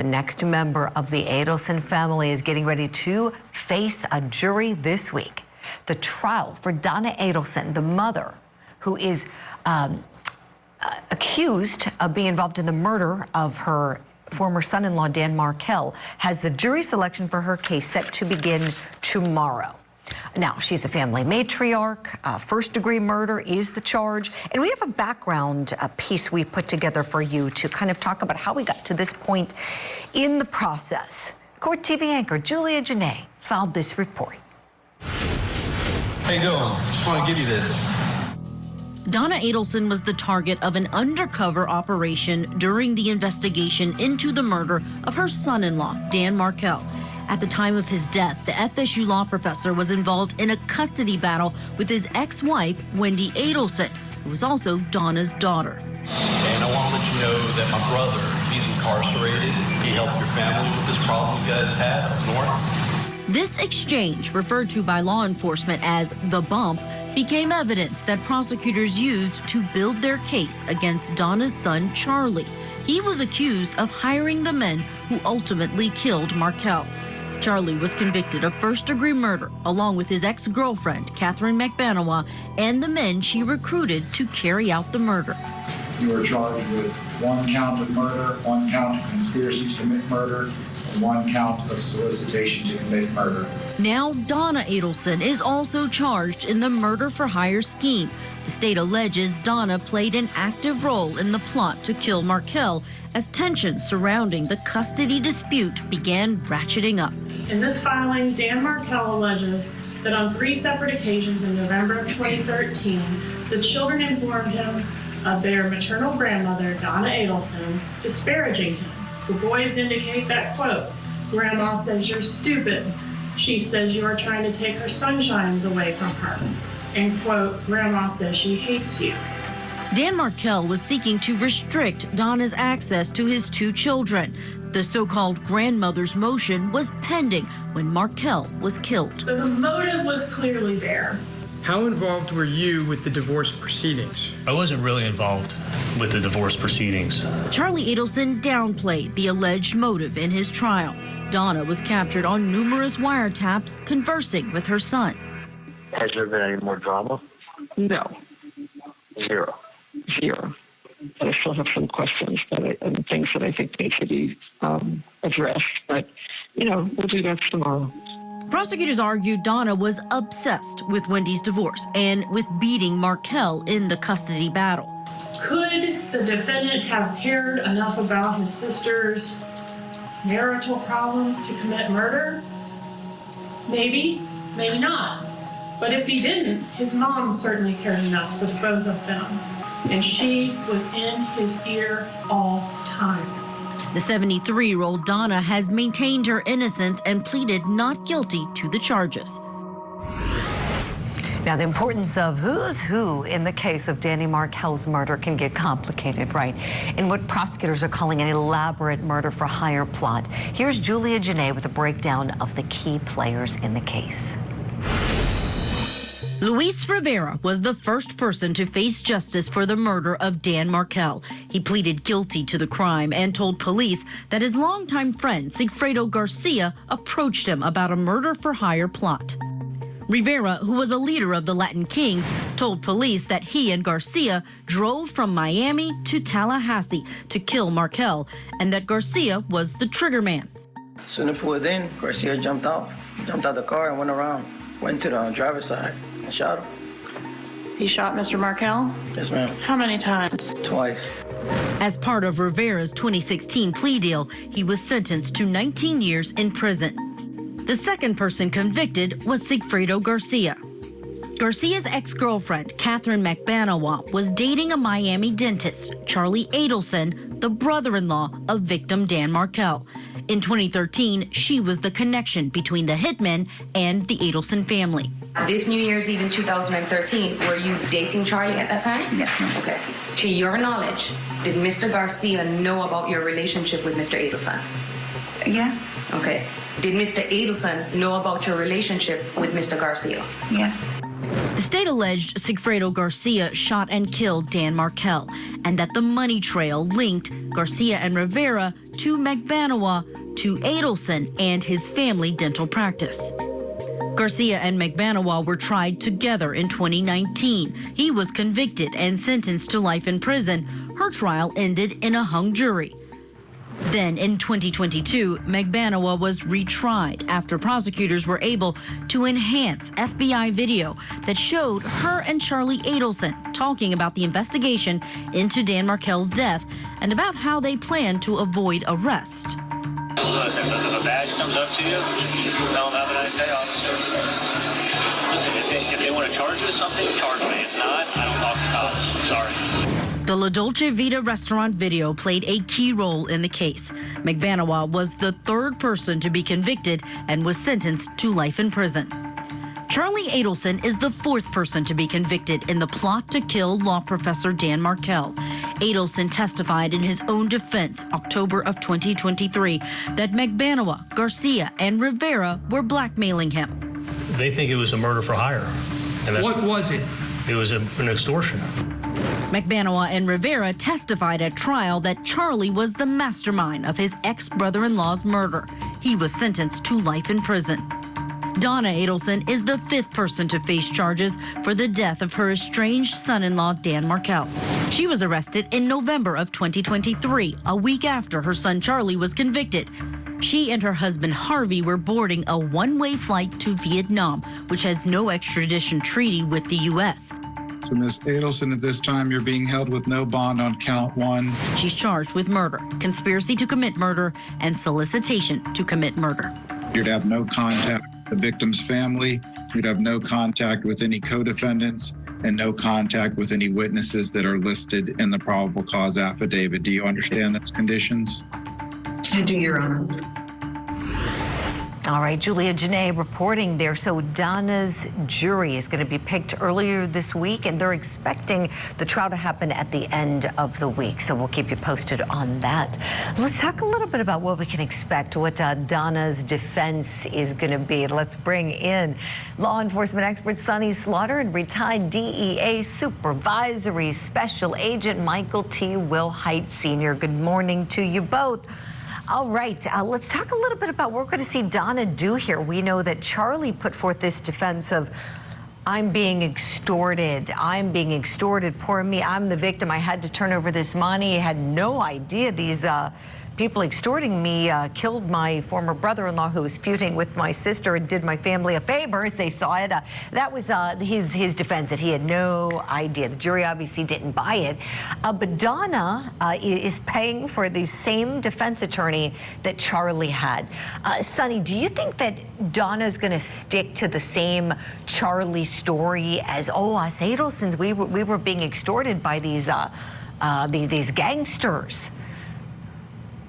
The next member of the Adelson family is getting ready to face a jury this week. The trial for Donna Adelson, the mother who is accused of being involved in the murder of her former son-in-law, Dan Markel, has the jury selection for her case set to begin tomorrow. Now, she's the family matriarch. First-degree murder is the charge. And we have a background piece we put together for you to kind of talk about how we got to this point in the process. Court TV anchor Julia Janae filed this report. How you doing? Just want to give you this. Donna Adelson was the target of an undercover operation during the investigation into the murder of her son-in-law, Dan Markel. At the time of his death, the FSU law professor was involved in a custody battle with his ex-wife, Wendi Adelson, who was also Donna's daughter. And I want to let you know that my brother, he's incarcerated. He helped your family with this problem you guys had up north. This exchange, referred to by law enforcement as the bump, became evidence that prosecutors used to build their case against Donna's son, Charlie. He was accused of hiring the men who ultimately killed Markel. Charlie was convicted of first-degree murder, along with his ex-girlfriend, Catherine McBanawa, and the men she recruited to carry out the murder. You are charged with 1 count of murder, 1 count of conspiracy to commit murder, and 1 count of solicitation to commit murder. Now, Donna Adelson is also charged in the murder-for-hire scheme. The state alleges Donna played an active role in the plot to kill Markel as tensions surrounding the custody dispute began ratcheting up. In this filing, Dan Markel alleges that on 3 separate occasions in November of 2013, the children informed him of their maternal grandmother, Donna Adelson, disparaging him. The boys indicate that, quote, "Grandma says you're stupid. She says you are trying to take her sunshines away from her." And quote, "Grandma says she hates you." Dan Markel was seeking to restrict Donna's access to his 2 children. The so-called grandmother's motion was pending when Markel was killed. So the motive was clearly there. How involved were you with the divorce proceedings? I wasn't really involved with the divorce proceedings. Charlie Adelson downplayed the alleged motive in his trial. Donna was captured on numerous wiretaps conversing with her son. Has there been any more drama? No. 0. 0. But I still have some questions and things that I think need to be addressed. But, we'll do that tomorrow. Prosecutors argued Donna was obsessed with Wendi's divorce and with beating Markel in the custody battle. Could the defendant have cared enough about his sister's marital problems to commit murder? Maybe, maybe not. But if he didn't, his mom certainly cared enough with both of them. And she was in his ear all the time. The 73-year-old Donna has maintained her innocence and pleaded not guilty to the charges. Now, the importance of who's who in the case of Danny Markel's murder can get complicated, right? In what prosecutors are calling an elaborate murder-for-hire plot. Here's Julia Janae with a breakdown of the key players in the case. Luis Rivera was the first person to face justice for the murder of Dan Markel. He pleaded guilty to the crime and told police that his longtime friend, Sigfredo Garcia, approached him about a murder-for-hire plot. Rivera, who was a leader of the Latin Kings, told police that he and Garcia drove from Miami to Tallahassee to kill Markel, and that Garcia was the trigger man. Soon as we pulled in, Garcia jumped out the car and went around, went to the driver's side and shot him. He shot Mr. Markel? Yes, ma'am. How many times? Twice. As part of Rivera's 2016 plea deal, he was sentenced to 19 years in prison. The second person convicted was Sigfredo Garcia. Garcia's ex-girlfriend, Catherine McBanawa, was dating a Miami dentist, Charlie Adelson, the brother-in-law of victim Dan Markel. In 2013, she was the connection between the hitmen and the Adelson family. This New Year's Eve in 2013, were you dating Charlie at that time? Yes, ma'am. Okay. To your knowledge, did Mr. Garcia know about your relationship with Mr. Adelson? Yeah. Okay. Did Mr. Adelson know about your relationship with Mr. Garcia? Yes. The state alleged Sigfredo Garcia shot and killed Dan Markel, and that the money trail linked Garcia and Rivera to McBanawa to Adelson and his family dental practice. Garcia and McBanawa were tried together in 2019. He was convicted and sentenced to life in prison. Her trial ended in a hung jury. Then in 2022, McBanawa was retried after prosecutors were able to enhance FBI video that showed her and Charlie Adelson talking about the investigation into Dan Markel's death and about how they plan to avoid arrest. If a badge comes up to you, tell them have a nice day, officer. Listen, if they want to charge you with something, charge me. If not, I don't talk to cops. I'm sorry. The La Dolce Vita restaurant video played a key role in the case. McBanawa was the third person to be convicted and was sentenced to life in prison. Charlie Adelson is the fourth person to be convicted in the plot to kill law professor Dan Markel. Adelson testified in his own defense October of 2023 that McBanawa, Garcia, and Rivera were blackmailing him. They think it was a murder for hire. And What was it? It was an extortion. McBanawa and Rivera testified at trial that Charlie was the mastermind of his ex-brother-in-law's murder. He was sentenced to life in prison. Donna Adelson is the fifth person to face charges for the death of her estranged son-in-law, Dan Markel. She was arrested in November of 2023, a week after her son Charlie was convicted. She and her husband Harvey were boarding a one-way flight to Vietnam, which has no extradition treaty with the U.S. So, Ms. Adelson, at this time, you're being held with no bond on count one. She's charged with murder, conspiracy to commit murder, and solicitation to commit murder. You'd have no contact with the victim's family. You'd have no contact with any co-defendants and no contact with any witnesses that are listed in the probable cause affidavit. Do you understand those conditions? I do, Your Honor. All right, Julia Janae reporting there. So Donna's jury is going to be picked earlier this week, and they're expecting the trial to happen at the end of the week. So we'll keep you posted on that. Let's talk a little bit about what we can expect, what Donna's defense is going to be. Let's bring in law enforcement expert Sonny Slaughter and retired DEA Supervisory Special Agent Michael T. Wilhite Sr. Good morning to you both. All right, let's talk a little bit about what we're going to see Donna do here. We know that Charlie put forth this defense of, I'm being extorted, poor me, I'm the victim, I had to turn over this money, I had no idea these people extorting me killed my former brother-in-law who was feuding with my sister and did my family a favor, as they saw it. That was his defense, that he had no idea. The jury obviously didn't buy it. But Donna is paying for the same defense attorney that Charlie had. Sonny, do you think that Donna's going to stick to the same Charlie story as, us Adelsons, we were being extorted by these gangsters?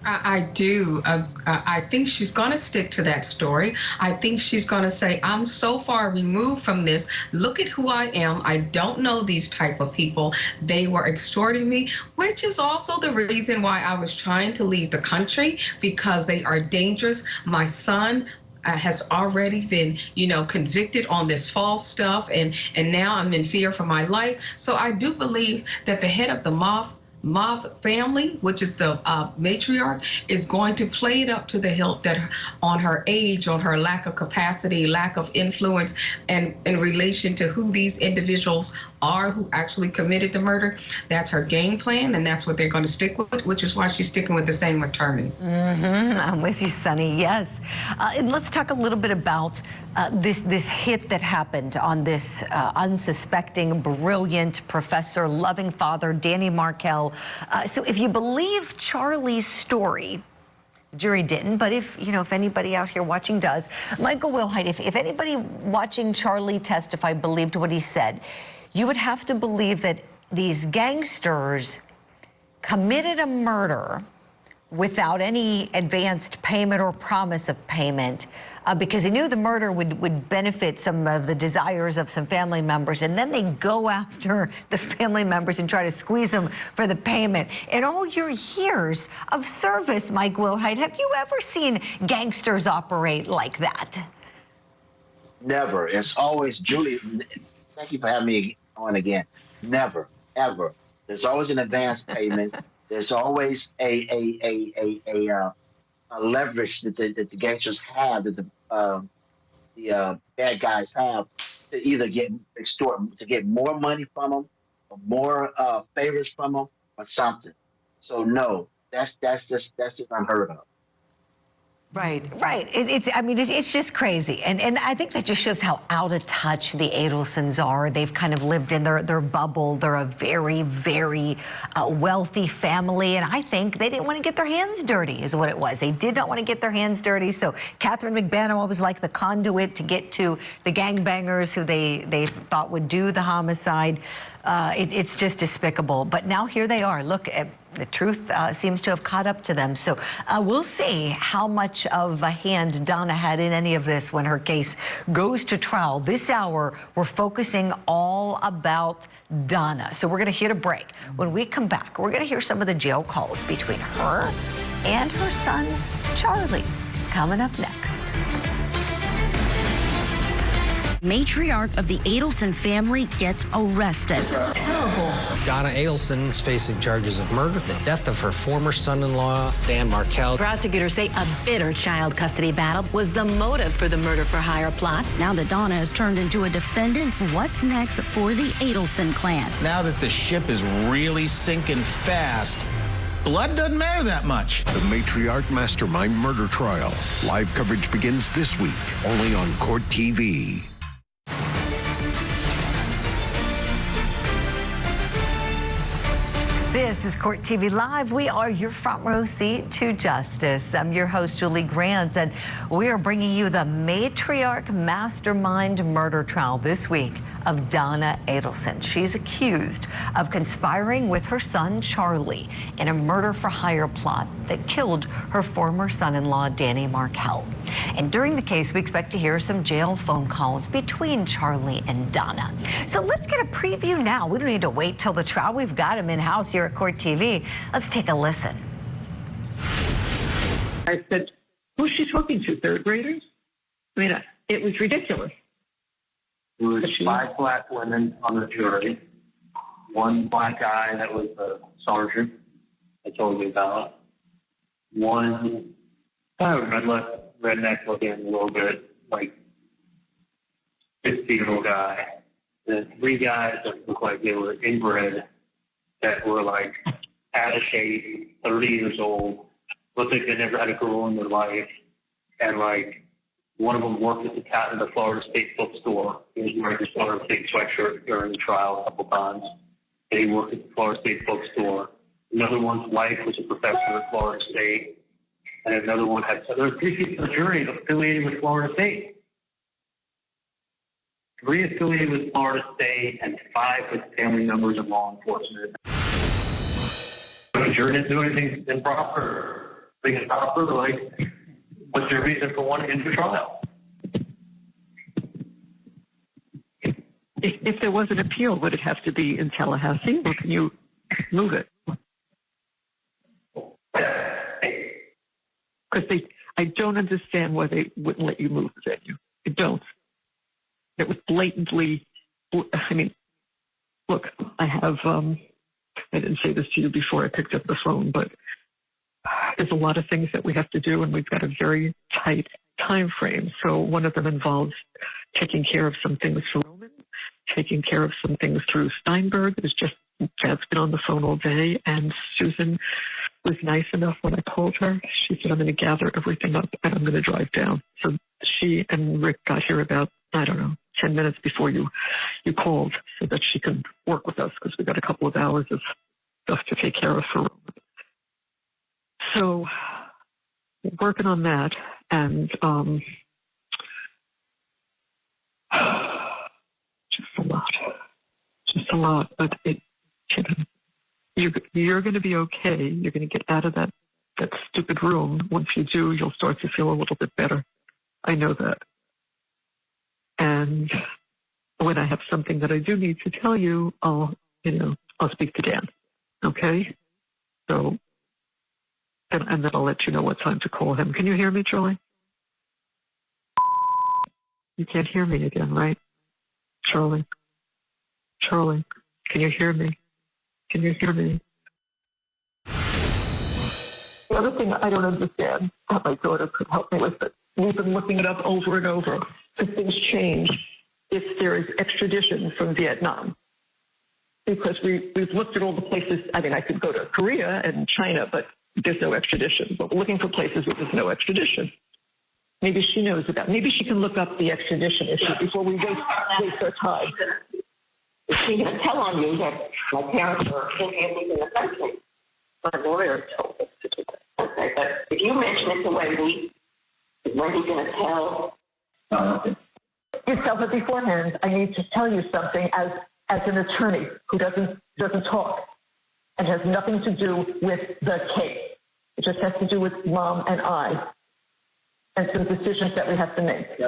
I do. I think she's going to stick to that story. I think she's going to say, I'm so far removed from this. Look at who I am. I don't know these type of people. They were extorting me, which is also the reason why I was trying to leave the country, because they are dangerous. My son has already been, convicted on this false stuff, and now I'm in fear for my life. So I do believe that the head of the Moth family, which is the matriarch, is going to play it up to the hilt that on her age, on her lack of capacity, lack of influence, and in relation to who these individuals are who actually committed the murder. That's her game plan, and that's what they're going to stick with, which is why she's sticking with the same attorney. I'm with you, Sonny, yes. And let's talk a little bit about this hit that happened on this unsuspecting, brilliant professor, loving father, Danny Markel. So if you believe Charlie's story, the jury didn't, but if anybody out here watching does, Michael Wilhite, if anybody watching Charlie testify believed what he said, you would have to believe that these gangsters committed a murder without any advanced payment or promise of payment, because he knew the murder would benefit some of the desires of some family members, and then they go after the family members and try to squeeze them for the payment. In all your years of service, Mike Wilhite, have you ever seen gangsters operate like that? Never. It's always, Julie, thank you for having me on again. Never, ever. There's always an advance payment. There's always a leverage that the gangsters have, that the bad guys have, to either to get more money from them, or more favors from them, or something. So no, that's just unheard of. Right. It's just crazy. And I think that just shows how out of touch the Adelsons are. They've kind of lived in their bubble. They're a very, very wealthy family. And I think they didn't want to get their hands dirty is what it was. They did not want to get their hands dirty. So Catherine McBanaway was like the conduit to get to the gangbangers who they thought would do the homicide. It's just despicable. But now here they are. Look, the truth seems to have caught up to them. So we'll see how much of a hand Donna had in any of this when her case goes to trial. This hour, we're focusing all about Donna. So we're going to hit a break. When we come back, we're going to hear some of the jail calls between her and her son, Charlie. Coming up next. Matriarch of the Adelson family gets arrested. Terrible. Donna Adelson is facing charges of murder, the death of her former son-in-law, Dan Markel. Prosecutors say a bitter child custody battle was the motive for the murder-for-hire plot. Now that Donna has turned into a defendant, what's next for the Adelson clan? Now that the ship is really sinking fast, blood doesn't matter that much. The Matriarch Mastermind murder trial. Live coverage begins this week, only on Court TV. This is Court TV Live. We are your front row seat to justice. I'm your host, Julie Grant, and we are bringing you the Matriarch Mastermind murder trial this week of Donna Adelson. She's accused of conspiring with her son, Charlie, in a murder-for-hire plot that killed her former son-in-law, Danny Markel. And during the case, we expect to hear some jail phone calls between Charlie and Donna. So let's get a preview now. We don't need to wait till the trial. We've got him in-house here at Court TV. Let's take a listen. I said, who's she talking to, third graders? I mean, it was ridiculous. There was 5 black women on the jury, 1 black guy that was the sergeant I told you about, 1 redneck looking a little bit like 50-year-old guy, then 3 guys that looked like they were inbred that were like out of shape, 30 years old, looked like they never had a girl in their life, and like one of them worked at the Florida State bookstore. He was wearing his Florida State sweatshirt during the trial a couple times, and he worked at the Florida State bookstore. Another one's wife was a professor at Florida State, and another one had, so there were 3 people in the jury affiliated with Florida State. 3 affiliated with Florida State and 5 with family members of law enforcement. The jury didn't do anything improper. Like, what's your reason for wanting into trial? If there was an appeal, would it have to be in Tallahassee, or can you move it? Because I don't understand why they wouldn't let you move the venue. I don't. It was blatantly, I mean, look, I have, I didn't say this to you before I picked up the phone, but there's a lot of things that we have to do, and we've got a very tight time frame. So one of them involves taking care of some things for Roman, taking care of some things through Steinberg. Dad's been on the phone all day, and Susan was nice enough when I called her. She said, I'm going to gather everything up and I'm going to drive down. So she and Rick got here about, 10 minutes before you called, so that she can work with us, because we got a couple of hours of stuff to take care of for Roman. So working on that, and just a lot, but you're going to be okay. You're going to get out of that stupid room. Once you do, you'll start to feel a little bit better. I know that. And when I have something that I do need to tell you, I'll speak to Dan. Okay? So, and then I'll let you know what time to call him. Can you hear me, Charlie? You can't hear me again, right? Charlie, can you hear me? Can you hear me? The other thing I don't understand that my daughter could help me with, but we've been looking it up over and over because things change if there is extradition from Vietnam. Because we've looked at all the places. I mean, I could go to Korea and China, but there's no extradition. But we're looking for places where there's no extradition. Maybe she knows about. Maybe she can look up the extradition issue before we waste our time. Is she going to tell on you that my parents are in the country? My lawyer told us to do that. Okay, but if you mention it to Wendi, is Wendi going to tell? You tell her beforehand. I need to tell you something as an attorney who doesn't talk and has nothing to do with the case. It just has to do with Mom and I and some decisions that we have to make. Yeah,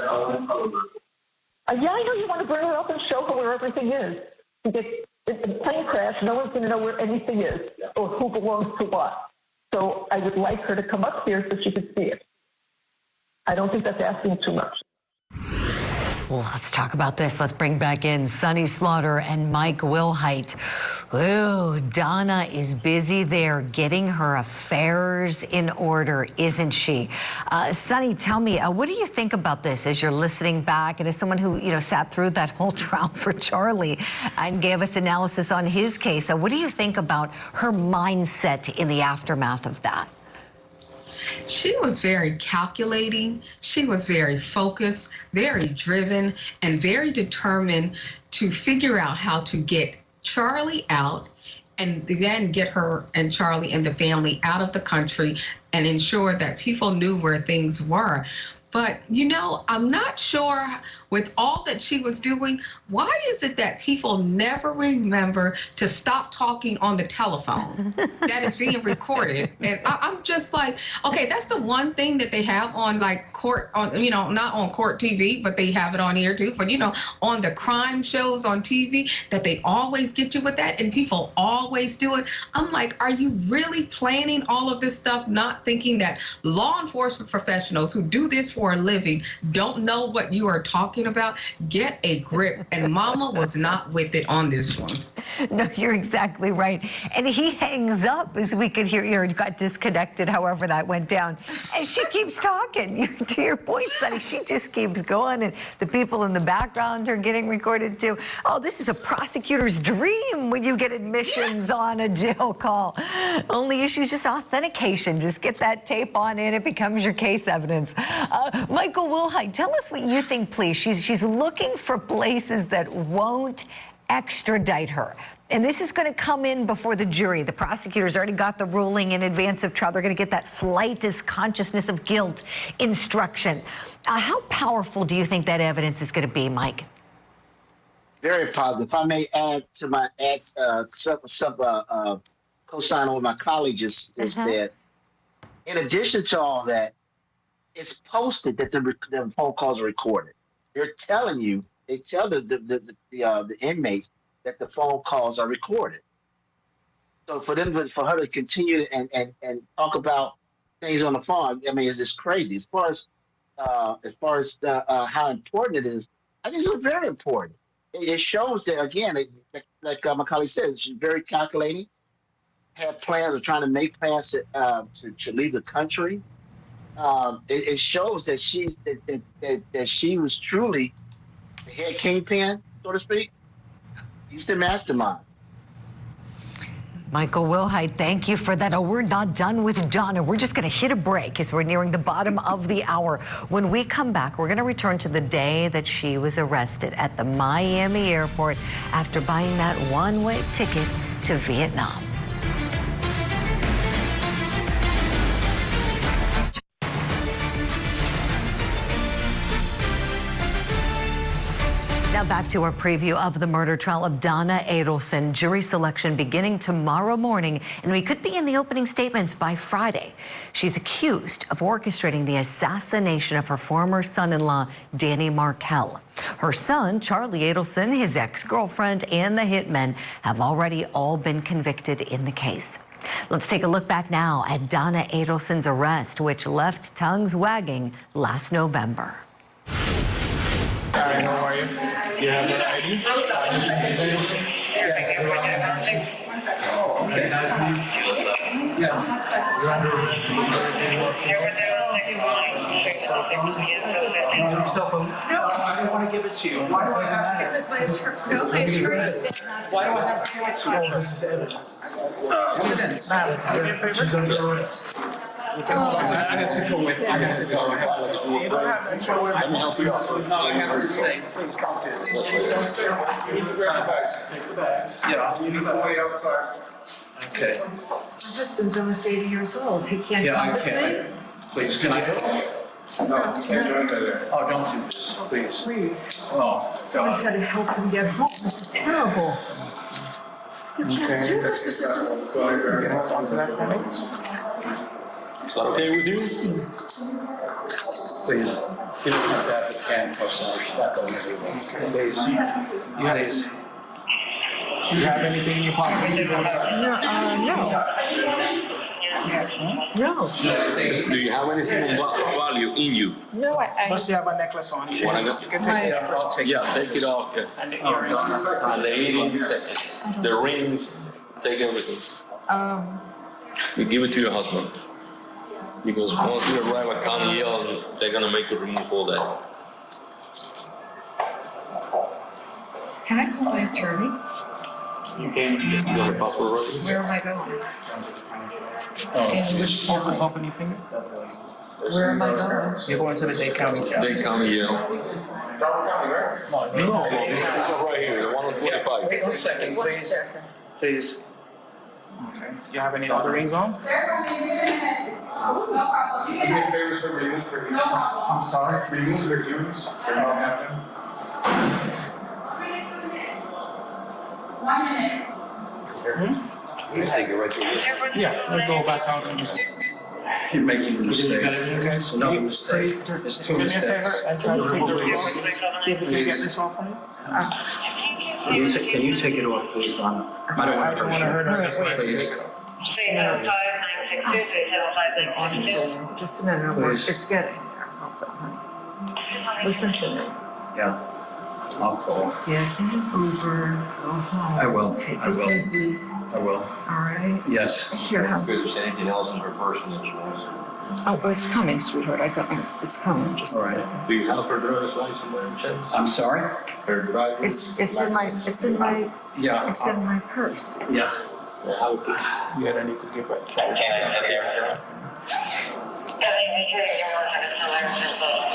I know you want to bring her up and show her where everything is. Because in a plane crash, no one's going to know where anything is or who belongs to what. So I would like her to come up here so she could see it. I don't think that's asking too much. Well, let's talk about this. Let's bring back in Sonny Slaughter and Mike Wilhite. Ooh, Donna is busy there getting her affairs in order, isn't she? Sonny, tell me, what do you think about this as you're listening back and as someone who, sat through that whole trial for Charlie and gave us analysis on his case? What do you think about her mindset in the aftermath of that? She was very calculating. She was very focused, very driven, and very determined to figure out how to get Charlie out and then get her and Charlie and the family out of the country and ensure that people knew where things were. But, I'm not sure with all that she was doing, why is it that people never remember to stop talking on the telephone that is being recorded? And I'm just like, okay, that's the one thing that they have on court, not on court TV, but they have it on here too. But, on the crime shows on TV that they always get you with that and people always do it. I'm like, are you really planning all of this stuff, not thinking that law enforcement professionals who do this for a living don't know what you are talking about? Get a grip. And Mama was not with it on this one. No, you're exactly right. And he hangs up, as we could hear, got disconnected, however that went down. And she keeps talking. To your point, Sonny, she just keeps going. And the people in the background are getting recorded too. Oh, this is a prosecutor's dream when you get admissions on a jail call. Only issue is just authentication. Just get that tape on in. It becomes your case evidence. Michael Wilhite, tell us what you think, please. She's looking for places that won't extradite her. And this is going to come in before the jury. The prosecutors already got the ruling in advance of trial. They're going to get that flight is consciousness of guilt instruction. How powerful do you think that evidence is going to be, Mike? Very positive. If I may add to my co-sign with my colleague just said, in addition to all that, it's posted that the phone calls are recorded. They're telling you, they tell the inmates that the phone calls are recorded. So for her to continue and talk about things on the phone, I mean, it's just crazy. As far as how important it is, I think it's very important. It shows that, again, like my colleague said, she's very calculating, had plans of trying to make plans to leave the country. It shows that she was truly the head kingpin, so to speak. He's the mastermind. Michael Wilhite, thank you for that. Oh, we're not done with Donna. We're just going to hit a break as we're nearing the bottom of the hour. When we come back, we're going to return to the day that she was arrested at the Miami airport after buying that one-way ticket to Vietnam. Now back to our preview of the murder trial of Donna Adelson. Jury selection beginning tomorrow morning, and we could be in the opening statements by Friday. She's accused of orchestrating the assassination of her former son-in-law, Dan Markel. Her son, Charlie Adelson, his ex-girlfriend, and the hitmen have already all been convicted in the case. Let's take a look back now at Donna Adelson's arrest, which left tongues wagging last November. Hi, how are you? You have an ID? Cell phone? No, I don't want to give it to you. Why do I have to? Because my attorney said not to. Why do I have to give it to you? This is evidence. Evidence. Madam, she's under arrest. I have to go with. I have to go. I have to go. Let me help you out. No, I have to stay. Please don't do this. You need to grab the bags. Take the bags. Yeah. You need to wait outside. Okay. My husband's almost 80 years old. He can't come with me. Please, can I go? No, you can't join me there. Oh, don't do this, please. Please. Oh, Someone's got to help him get home. This is terrible. You can't do this. This is Onto that for me. Is that okay with you? Please. You don't have to have the handcuffs on. She's not going anywhere. Please. Please. Do you have anything in your pocket? No. Do you have anything of value in you? No, Must you have a necklace on? You Wanna go? can take it off. Yeah, take it off. Yeah. And the earrings. And the earrings, the rings, take everything. You give it to your husband. Because once you arrive at County Yale, they're gonna make you remove all that. Can I call my attorney? You got a passport ready? Where am I going? Oh, which part will help anything? Where am I going? You're going to the Dade County Jail. Dade County Yale. No, this is right here, the one on 25. Wait 1 second, One please. second. Please. Okay. Do you have any other rings on? I'm sorry. Remove your earrings. So you don't have them. 1 minute. You take it right through this. Yeah, we'll go back out and just. You're making a mistake. It's no mistake. It's two mistakes. Do me a favor and try to take the ring off. Can you get this off for me? Can you take it off, please, Donna? I don't want to hurt her. Please. Just a minute. Just a minute. Please. It's getting there. Hold on. Listen to me. Yeah. I'll call. Get an Uber. Go home. I will. Take I it will. easy. I will. All right. Yes. Here. If there's anything else in her person that she wants. Oh, it's coming, sweetheart. I got it. It's coming. Just All a right. second. Do you have her driver's license by any chance? I'm sorry? Her driver's It's in my Yeah. it's in my purse. Yeah. Yeah, then you could give her.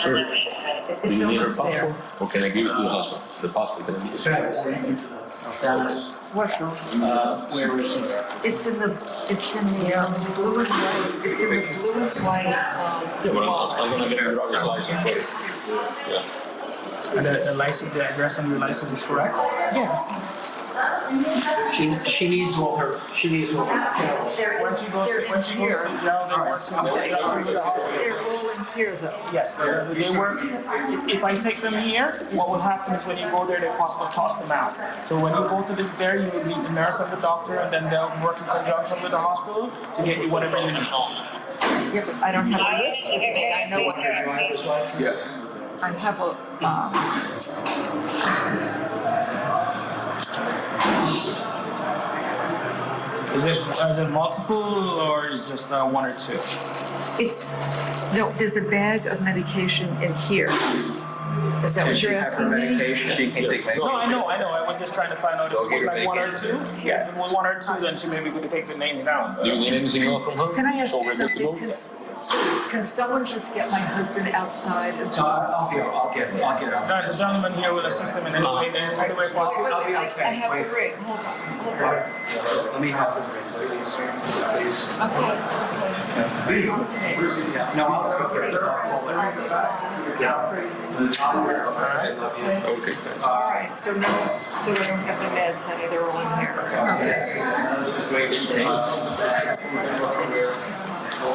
Sure. Do you need her passport? Or can I give it to the husband? The passport, can I give it? What's wrong? Where is it? It's in the blue and white. It's in the blue and white. Yeah, but I'm gonna get her driver's license first. Yeah. And the license, the address on your license is correct? Yes. She needs all her details. When she goes to jail, they work some. They're all in here though. Yes, they work. If I take them here, what will happen is when you go there, they possibly toss them out. So when you go to there, you will meet the nurse and the doctor, and then they'll work in conjunction with the hospital to get you whatever you need. Yeah, but I don't have a list with me. I know what they're doing. Yes. I have a. Is it multiple or is just one or two? There's a bag of medication in here. Is that what you're asking me? She can take medication. No, I know. I was just trying to find out if it was like one or two. Yeah. If it was one or two, then she maybe could take the name down. Do you need anything else from her? Can I ask So you we're good to go? something? Can someone just get my husband outside? And I'll get him. There's a gentleman here with a system and anyway, I'll be okay. I have the ring. Hold on. Let me have the ring, please. Okay. No, I'll Okay, thanks. All right, so we don't have the meds, honey, they're all in here.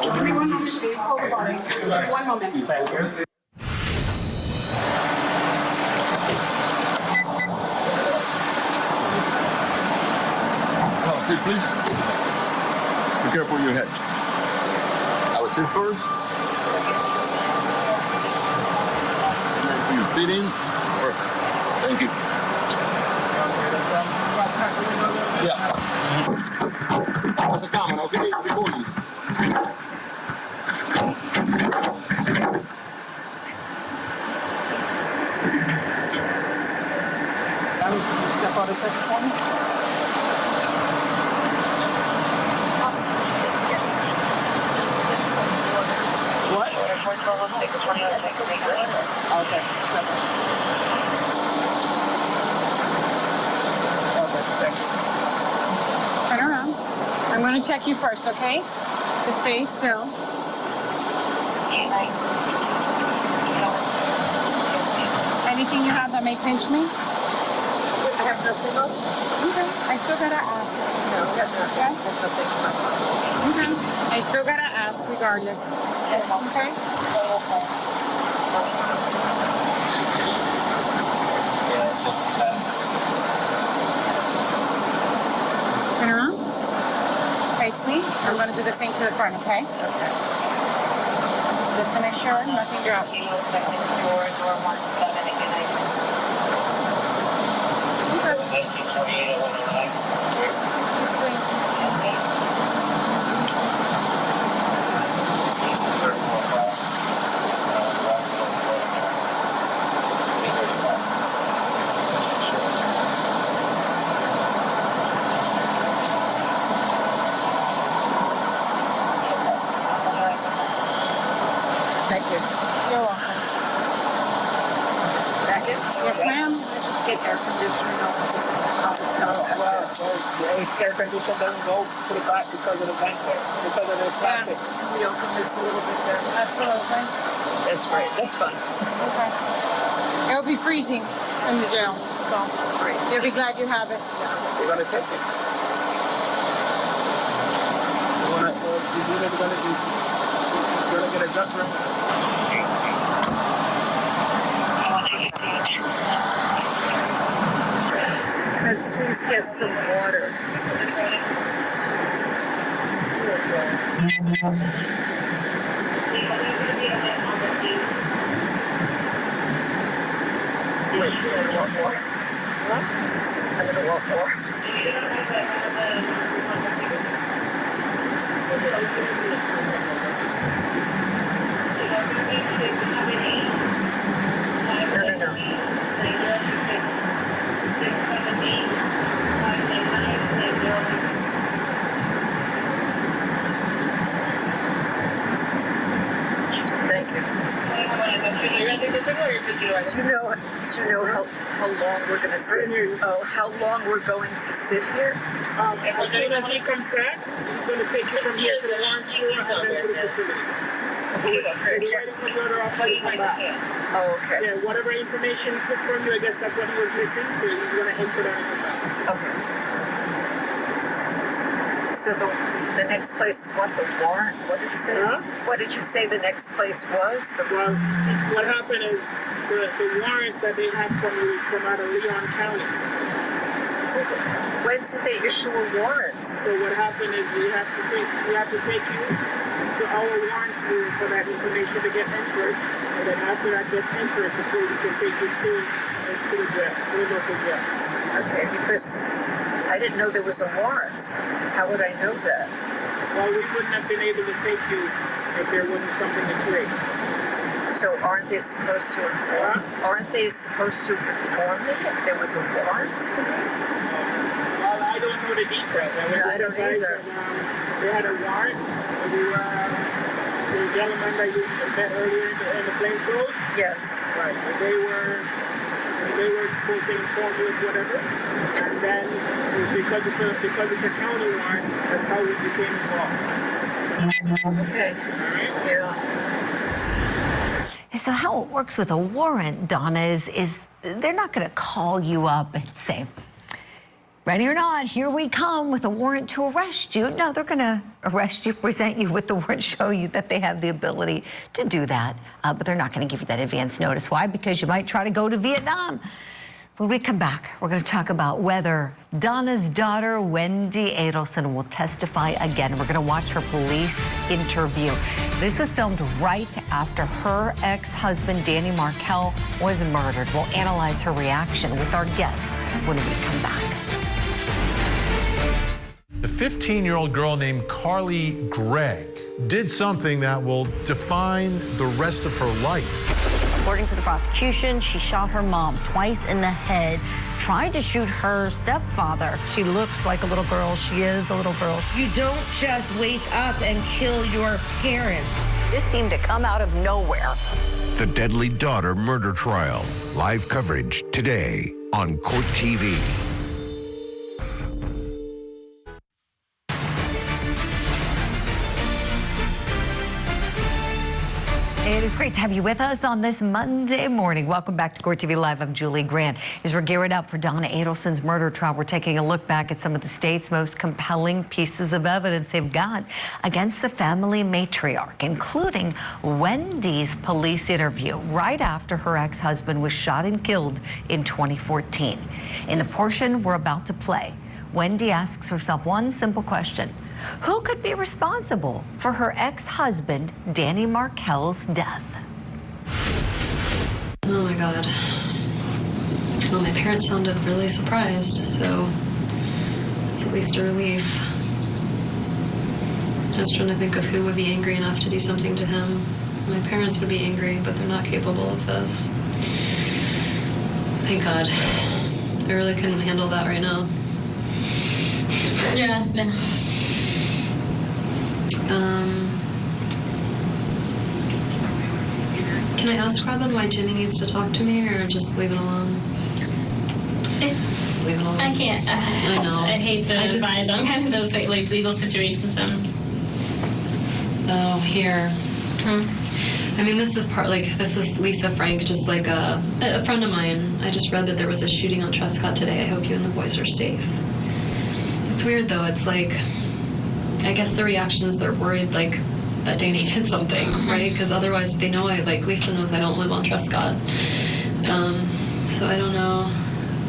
Give me 1 moment, please, hold on. 1 moment. Sit, please. Be careful of your head. I will sit first. You fit in. Perfect. Thank you. Yeah. That's a comment, okay? Recording. Step out a second for me. What? Okay. Turn around. I'm going to check you first, okay? Just stay still. Anything you have that may pinch me? I have nothing else. Okay. I still gotta ask. No, okay? Okay. I still gotta ask regardless. Okay? Turn around. Face me. I'm gonna do the same to the front, okay? Just to make sure nothing drops. Thank you. You're welcome. Back in? Yes, ma'am. Just get air conditioning on this stuff. Well, the air conditioner doesn't go to the back because of the vent there, because of the plastic. Can we open this a little bit there? Absolutely. That's great. That's fine. Okay. It'll be freezing in the jail, so great. You'll be glad you have it. We're gonna take it. You're gonna get a gut ring. Please get some water. Wait, you gonna want more? What? I'm gonna want more. Thank you. Do you know how long we're going to sit? Oh, how long we're going to sit here? As soon as he comes back, he's going to take you from here to the warrant store and then to the facility. He's waiting for the other officer to come back. Oh, okay. Yeah, whatever information he took from you, I guess that's what he was missing, so he's going to enter that and come back. Okay. So the next place is what? The warrant? What did you say? Huh? What did you say the next place was? Well, see, what happened is the warrant that they have from you is from out of Leon County. When did they issue a warrant? So what happened is we have to take you to our warrant room for that information to get entered, and then after that gets entered, before we can take you to the jail, to the local jail. Okay, because I didn't know there was a warrant. How would I know that? Well, we wouldn't have been able to take you if there wasn't something in place. So aren't they supposed to inform? Aren't they supposed to inform me if there was a warrant? Well, I don't know the details. I don't either. They had a warrant. The gentleman that you met earlier in the plainclothes. Yes. Right. And they were supposed to inform you of whatever, and then because it's a county warrant, that's how we became involved. Okay. All right. Yeah. So how it works with a warrant, Donna, is they're not going to call you up and say, ready or not, here we come with a warrant to arrest you. No, they're going to arrest you, present you with the warrant, show you that they have the ability to do that. But they're not going to give you that advance notice. Why? Because you might try to go to Vietnam. When we come back, we're going to talk about whether Donna's daughter, Wendi Adelson, will testify again. We're going to watch her police interview. This was filmed right after her ex-husband, Dan Markel, was murdered. We'll analyze her reaction with our guests when we come back. The 15-year-old girl named Carly Gregg did something that will define the rest of her life. According to the prosecution, she shot her mom twice in the head, tried to shoot her stepfather. She looks like a little girl. She is a little girl. You don't just wake up and kill your parents. This seemed to come out of nowhere. The Deadly Daughter Murder Trial. Live coverage today on Court TV. It is great to have you with us on this Monday morning. Welcome back to Court TV Live. I'm Julie Grant. As we're gearing up for Donna Adelson's murder trial, we're taking a look back at some of the state's most compelling pieces of evidence they've got against the family matriarch, including Wendi's police interview right after her ex-husband was shot and killed in 2014. In the portion we're about to play, Wendi asks herself one simple question. Who could be responsible for her ex-husband, Dan Markel's death? Oh my God. Well, my parents sounded really surprised, so it's at least a relief. I was trying to think of who would be angry enough to do something to him. My parents would be angry, but they're not capable of this. Thank God. I really couldn't handle that right now. Yeah, no. Can I ask Robin why Jimmy needs to talk to me, or just leave it alone? Leave it alone. I can't. I know. I hate to advise on kind of those like legal situations. Oh, here. I mean, this is this is Lisa Frank, just like a friend of mine. I just read that there was a shooting on Trescott today. I hope you and the boys are safe. It's weird though. It's like, I guess the reaction is they're worried like that Danny did something, right? Because otherwise they know Lisa knows I don't live on Trescott. So I don't know.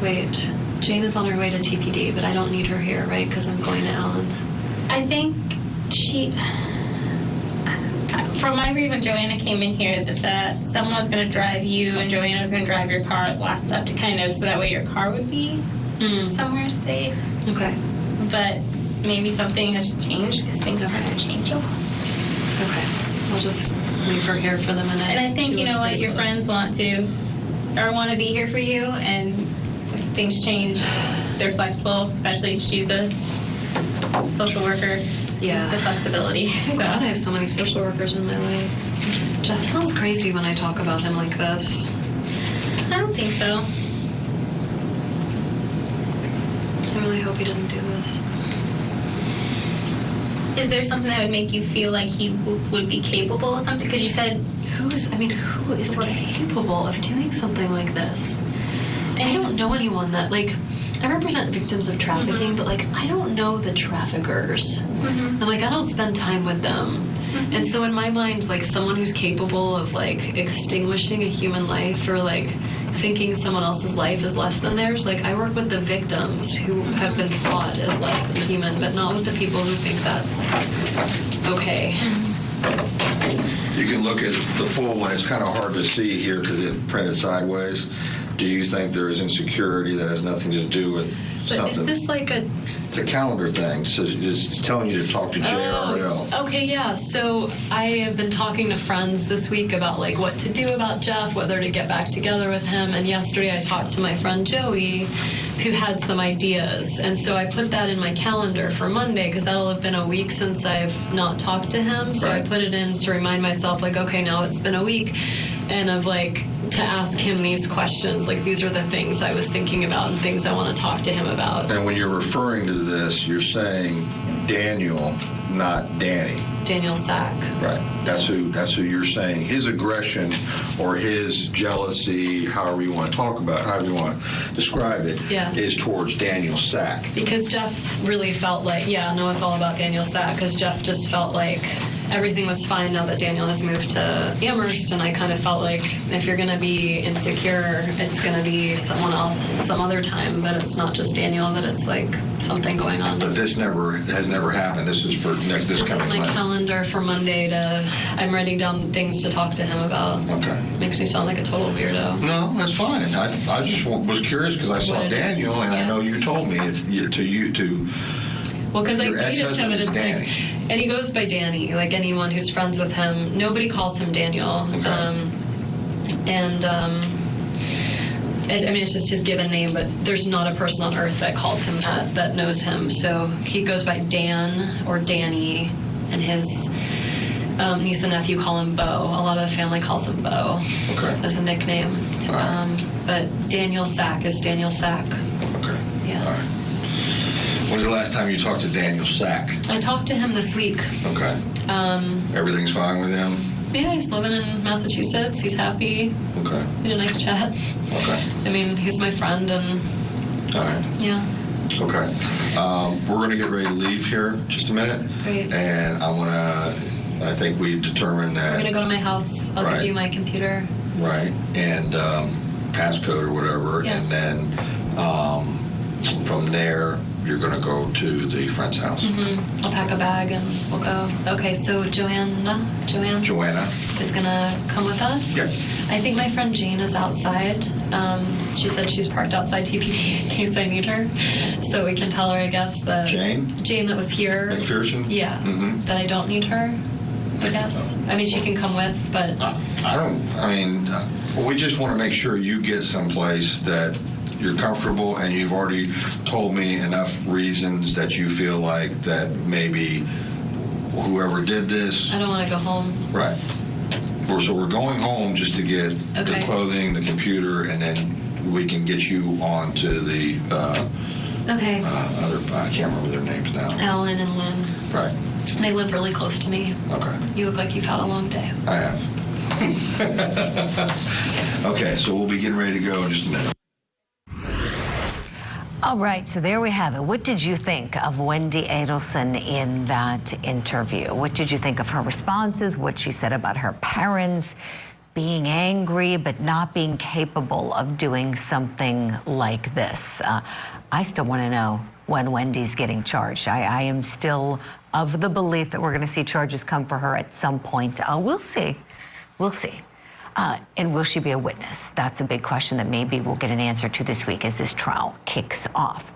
Wait, Jane is on her way to TPD, but I don't need her here, right? Because I'm going to Allen's. I think from my read when Joanna came in here, that someone was going to drive you and Joanna was going to drive your car last up to kind of, so that way your car would be somewhere safe. Okay. But maybe something has changed because things start to change a lot. Okay. I'll just leave her here for the minute. And I think, you know what, your friends want to be here for you, and if things change, they're flexible, especially if she's a social worker. Yeah. Used to flexibility. So God, I have so many social workers in my life. Jeff sounds crazy when I talk about him like this. I don't think so. I really hope he didn't do this. Is there something that would make you feel like he would be capable of something? Because you said... Who is capable of doing something like this? I don't know anyone that, I represent victims of trafficking, but, I don't know the traffickers. And, I don't spend time with them. And so in my mind, someone who's capable of, extinguishing a human life or, thinking someone else's life is less than theirs. I work with the victims who have been thought as less than human, but not with the people who think that's okay. You can look at the full one. It's kind of hard to see here because it's printed sideways. Do you think there is insecurity that has nothing to do with something? But is this It's a calendar thing, so it's telling you to talk to JRL. Okay, yeah. So I have been talking to friends this week about what to do about Jeff, whether to get back together with him. And yesterday I talked to my friend Joey, who had some ideas. And so I put that in my calendar for Monday because that'll have been a week since I've not talked to him. So I put it in to remind myself, okay, now it's been a week. And of to ask him these questions, these are the things I was thinking about and things I want to talk to him about. And when you're referring to this, you're saying Daniel, not Danny. Daniel Sack. Right. That's who you're saying. His aggression or his jealousy, however you want to talk about, however you want to describe it, is towards Daniel Sack. Because Jeff really felt it's all about Daniel Sack, because Jeff just felt everything was fine now that Daniel has moved to Amherst, and I kind of felt if you're going to be insecure, it's going to be someone else some other time, but it's not just Daniel, that it's something going on. But this has never happened. This is for this is my calendar for Monday I'm writing down things to talk to him about. Okay. Makes me sound like a total weirdo. No, that's fine. I just was curious because I saw Daniel, and I know you told me it's to you to Well, because I Your dated him, ex-husband and is it's Danny. like, and he goes by Danny. Like anyone who's friends with him, nobody calls him Daniel. I mean, it's just his given name, but there's not a person on earth that calls him that knows him. So he goes by Dan or Danny, and his niece and nephew call him Bo. A lot of the family calls him Bo as a nickname. But Daniel Sack is Daniel Sack. Okay. Yes. When's the last time you talked to Daniel Sack? I talked to him this week. Okay. Everything's fine with him? Yeah, he's living in Massachusetts. He's happy. Okay. We had a nice chat. Okay. I mean, he's my friend, and All right. yeah. Okay. We're going to get ready to leave here just a minute. Great. And I think we determined that. We're gonna go to my house. I'll give you my computer. Right. And passcode or whatever. Yeah. And then from there, you're going to go to the friend's house. I'll pack a bag and we'll go. Okay, so Joanna is gonna come with us. Yeah. I think my friend Jane is outside. She said she's parked outside TPD in case I need her. So we can tell her, I guess, that Jane that was here. McPherson? Yeah. That I don't need her, I guess. I mean, she can come with, but we just want to make sure you get someplace that you're comfortable, and you've already told me enough reasons that you feel like that maybe whoever did this. I don't want to go home. Right. So we're going home just to get the clothing, the computer, and then we can get you on to the other, I can't remember their names now. Alan and Lynn. Right. They live really close to me. Okay. You look like you've had a long day. I have. Okay, so we'll be getting ready to go in just a minute. All right, so there we have it. What did you think of Wendi Adelson in that interview? What did you think of her responses, what she said about her parents, being angry but not being capable of doing something like this? I still want to know when Wendy's getting charged. I am still of the belief that we're going to see charges come for her at some point. We'll see. We'll see. And will she be a witness? That's a big question that maybe we'll get an answer to this week as this trial kicks off.